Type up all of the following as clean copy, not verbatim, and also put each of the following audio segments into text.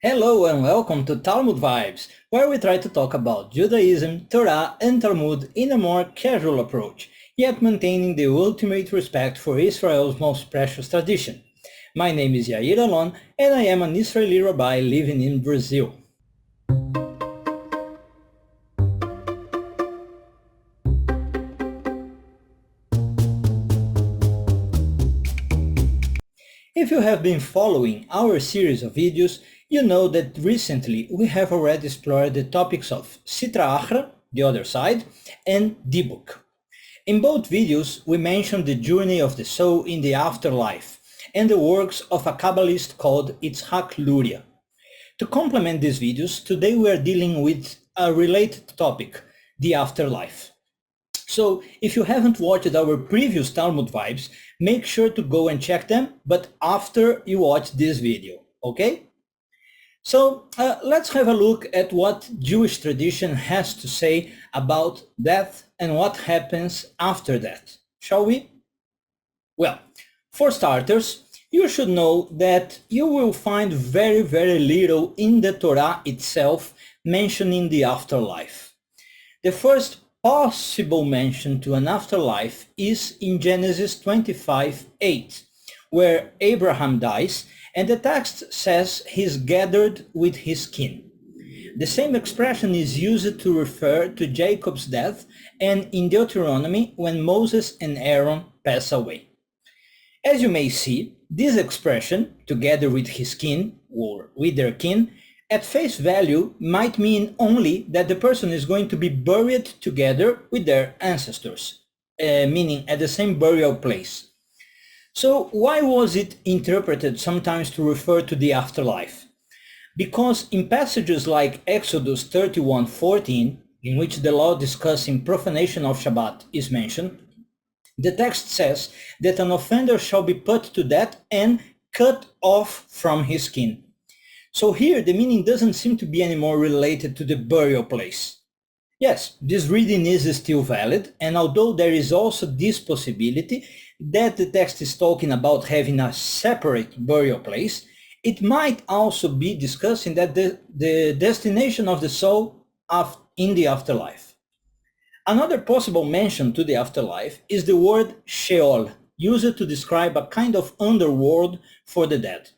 Hello and welcome to Talmud Vibes, where we try to talk about Judaism, Torah and Talmud in a more casual approach, yet maintaining the ultimate respect for Israel's most precious tradition. My name is Yair Alon and I am an Israeli rabbi living in Brazil. If you have been following our series of videos, you know that recently we have already explored the topics of Sitra Achra, the other side, and Dibuk. In both videos, we mentioned the journey of the soul in the afterlife and the works of a Kabbalist called Itzhak Luria. To complement these videos, today we are dealing with a related topic, the afterlife. So if you haven't watched our previous Talmud Vibes, make sure to go and check them, but after you watch this video, okay? So let's have a look at what Jewish tradition has to say about death and what happens after death, shall we? Well, for starters, you should know that you will find very little in the Torah itself mentioning the afterlife. The first possible mention to an afterlife is in Genesis 25:8, where Abraham dies and the text says he's gathered with his kin. The same expression is used to refer to Jacob's death and in Deuteronomy when Moses and Aaron pass away. As you may see, this expression, together with his kin or with their kin, at face value might mean only that the person is going to be buried together with their ancestors, meaning at the same burial place. So why was it interpreted sometimes to refer to the afterlife? Because in passages like Exodus 31:14, in which the law discussing profanation of Shabbat is mentioned, the text says that an offender shall be put to death and cut off from his kin. So here the meaning doesn't seem to be any more related to the burial place. Yes, this reading is still valid, and although there is also this possibility that the text is talking about having a separate burial place, it might also be discussing that the destination of the soul in the afterlife. Another possible mention to the afterlife is the word Sheol, used to describe a kind of underworld for the dead.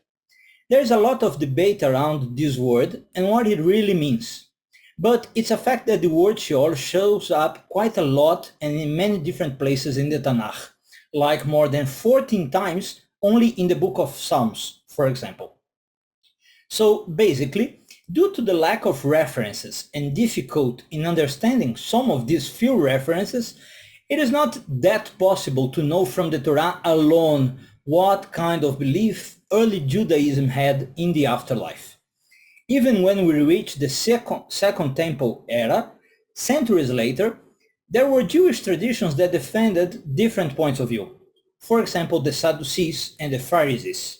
There is a lot of debate around this word and what it really means. But it's a fact that the word Sheol shows up quite a lot and in many different places in the Tanakh, like more than 14 times only in the book of Psalms, for example. So basically, due to the lack of references and difficult in understanding some of these few references, it is not that possible to know from the Torah alone what kind of belief early Judaism had in the afterlife. Even when we reach the Second Temple era, centuries later, there were Jewish traditions that defended different points of view. For example, the Sadducees and the Pharisees.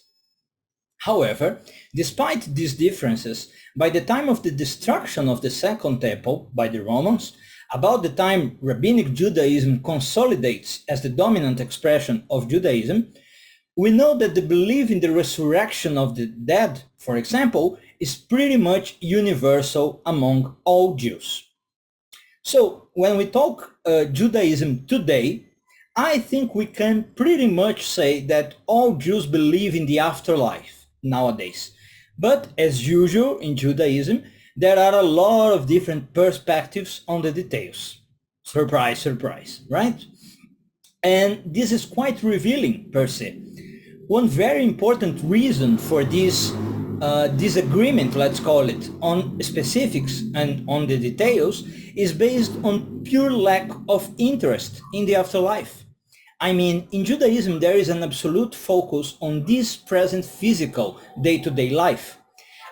However, despite these differences, by the time of the destruction of the Second Temple by the Romans, about the time Rabbinic Judaism consolidates as the dominant expression of Judaism, we know that the belief in the resurrection of the dead, for example, is pretty much universal among all Jews. So when we talk Judaism today, I think we can pretty much say that all Jews believe in the afterlife nowadays. But as usual in Judaism, there are a lot of different perspectives on the details. Surprise, surprise, right? And this is quite revealing per se. One very important reason for this disagreement, let's call it, on specifics and on the details is based on pure lack of interest in the afterlife. I mean, in Judaism, there is an absolute focus on this present physical day-to-day life.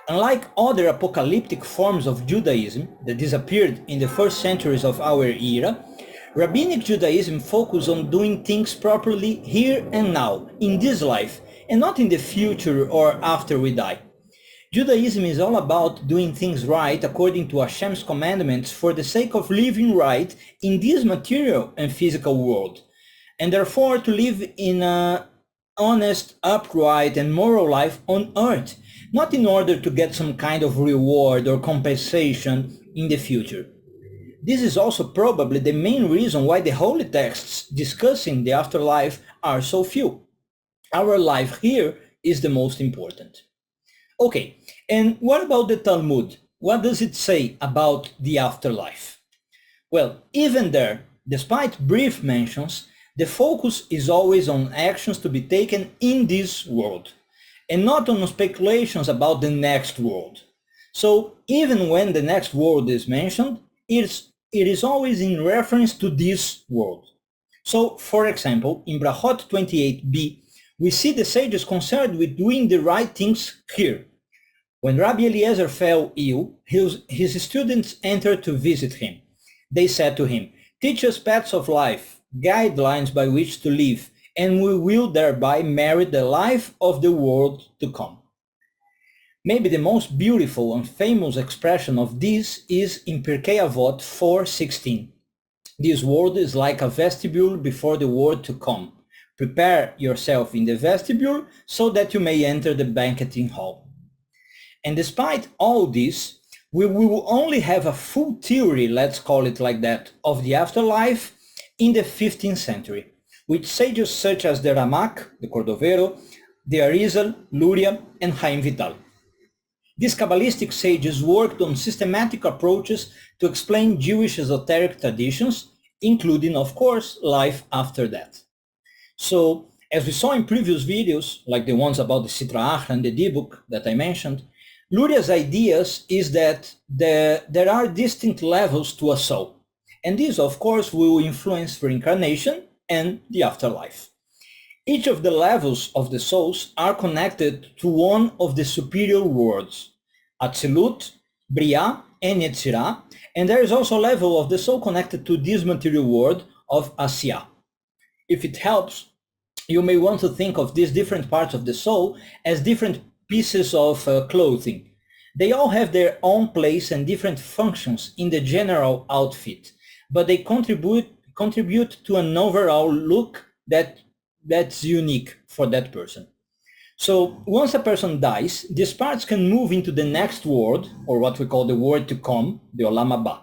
Unlike other apocalyptic forms of Judaism that disappeared in the first centuries of our era, Rabbinic Judaism focuses on doing things properly here and now, in this life, and not in the future or after we die. Judaism is all about doing things right according to Hashem's commandments for the sake of living right in this material and physical world, and therefore to live in an honest, upright, and moral life on earth, not in order to get some kind of reward or compensation in the future. This is also probably the main reason why the holy texts discussing the afterlife are so few. Our life here is the most important. Okay, and what about the Talmud? What does it say about the afterlife? Well, even there, despite brief mentions, the focus is always on actions to be taken in this world, and not on speculations about the next world. So even when the next world is mentioned, it is always in reference to this world. So, for example, in Brachot 28b, we see the sages concerned with doing the right things here. When Rabbi Eliezer fell ill, his students entered to visit him. They said to him, "Teach us paths of life, guidelines by which to live, and we will thereby merit the life of the world to come." Maybe the most beautiful and famous expression of this is in Pirkei Avot 4:16. This world is like a vestibule before the world to come. Prepare yourself in the vestibule so that you may enter the banqueting hall. And despite all this, we will only have a full theory, let's call it like that, of the afterlife in the 15th century, with sages such as the Ramak, the Cordovero, the Arizal, Luria, and Chaim Vital. These Kabbalistic sages worked on systematic approaches to explain Jewish esoteric traditions, including, of course, life after death. So, as we saw in previous videos, like the ones about the Sitra Achra and the Dibuk that I mentioned, Luria's ideas is that there are distinct levels to a soul, and these, of course, will influence reincarnation and the afterlife. Each of the levels of the souls are connected to one of the superior worlds, Atzilut, Bria, and Yetzirah, and there is also a level of the soul connected to this material world of Asiyah. If it helps, you may want to think of these different parts of the soul as different pieces of clothing. They all have their own place and different functions in the general outfit, but they contribute to an overall look that's unique for that person. So once a person dies, these parts can move into the next world, or what we call the world to come, the Olam Haba.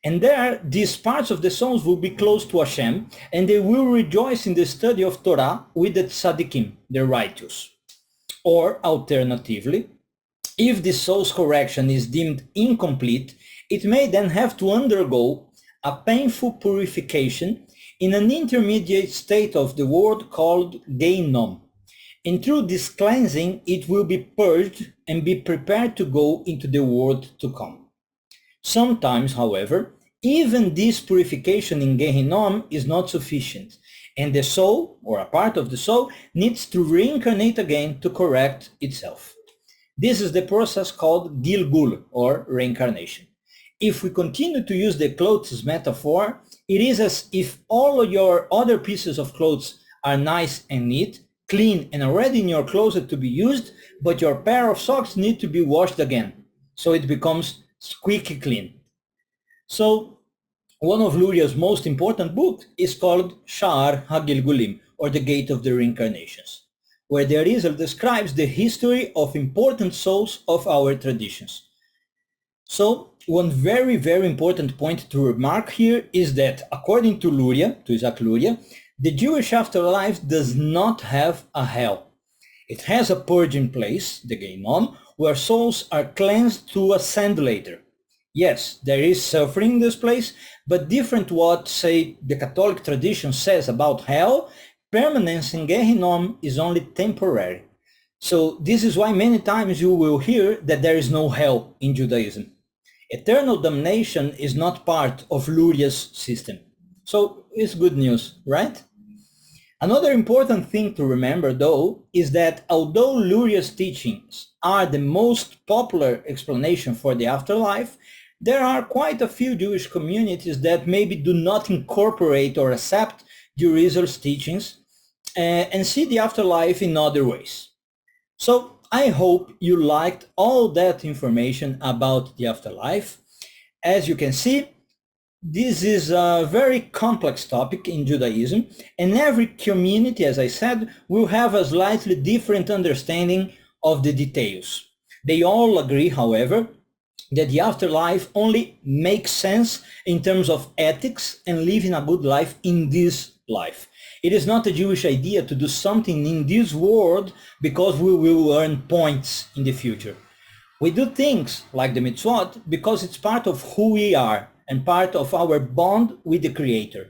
And there, these parts of the souls will be close to Hashem, and they will rejoice in the study of Torah with the tzaddikim, the righteous. Or alternatively, if the soul's correction is deemed incomplete, it may then have to undergo a painful purification in an intermediate state of the world called Gehinnom. And through this cleansing, it will be purged and be prepared to go into the world to come. Sometimes, however, even this purification in Gehinnom is not sufficient, and the soul, or a part of the soul, needs to reincarnate again to correct itself. This is the process called Gilgul, or reincarnation. If we continue to use the clothes metaphor, it is as if all of your other pieces of clothes are nice and neat, clean and already in your closet to be used, but your pair of socks need to be washed again, so it becomes squeaky clean. So, one of Luria's most important books is called Sha'ar HaGilgulim, or the Gate of the Reincarnations, where the Arizal describes the history of important souls of our traditions. So, one very, very important point to remark here is that, according to Luria, to Isaac Luria, the Jewish afterlife does not have a hell. It has a purging place, the Gehinnom, where souls are cleansed to ascend later. Yes, there is suffering in this place, but different what, say, the Catholic tradition says about hell, permanence in Gehinnom is only temporary. So this is why many times you will hear that there is no hell in Judaism. Eternal damnation is not part of Luria's system. So it's good news, right? Another important thing to remember, though, is that although Luria's teachings are the most popular explanation for the afterlife, there are quite a few Jewish communities that maybe do not incorporate or accept the Arizal's teachings and see the afterlife in other ways. So I hope you liked all that information about the afterlife. As you can see, this is a very complex topic in Judaism, and every community, as I said, will have a slightly different understanding of the details. They all agree, however, that the afterlife only makes sense in terms of ethics and living a good life in this life. It is not a Jewish idea to do something in this world because we will earn points in the future. We do things like the mitzvot because it's part of who we are and part of our bond with the Creator.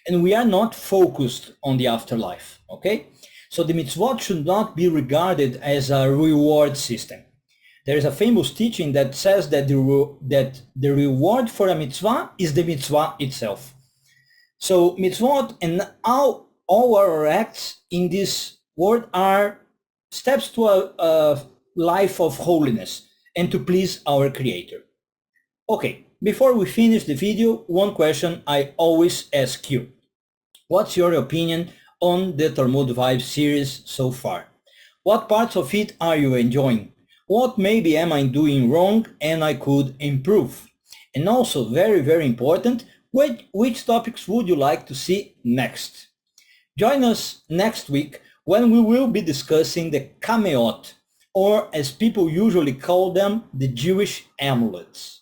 And we are not focused on the afterlife, okay? So the mitzvot should not be regarded as a reward system. There is a famous teaching that says that the reward for a mitzvah is the mitzvah itself. So mitzvot and all our acts in this world are steps to a life of holiness and to please our Creator. Okay, before we finish the video, one question I always ask you. What's your opinion on the Talmud Vibes series so far? What parts of it are you enjoying? What maybe am I doing wrong and I could improve? And also, very, very important, which topics would you like to see next? Join us next week when we will be discussing the kameot, or as people usually call them, the Jewish amulets.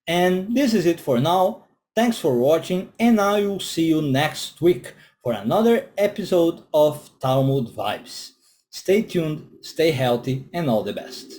And this is it for now. Thanks for watching, and I will see you next week for another episode of Talmud Vibes. Stay tuned, stay healthy, and all the best.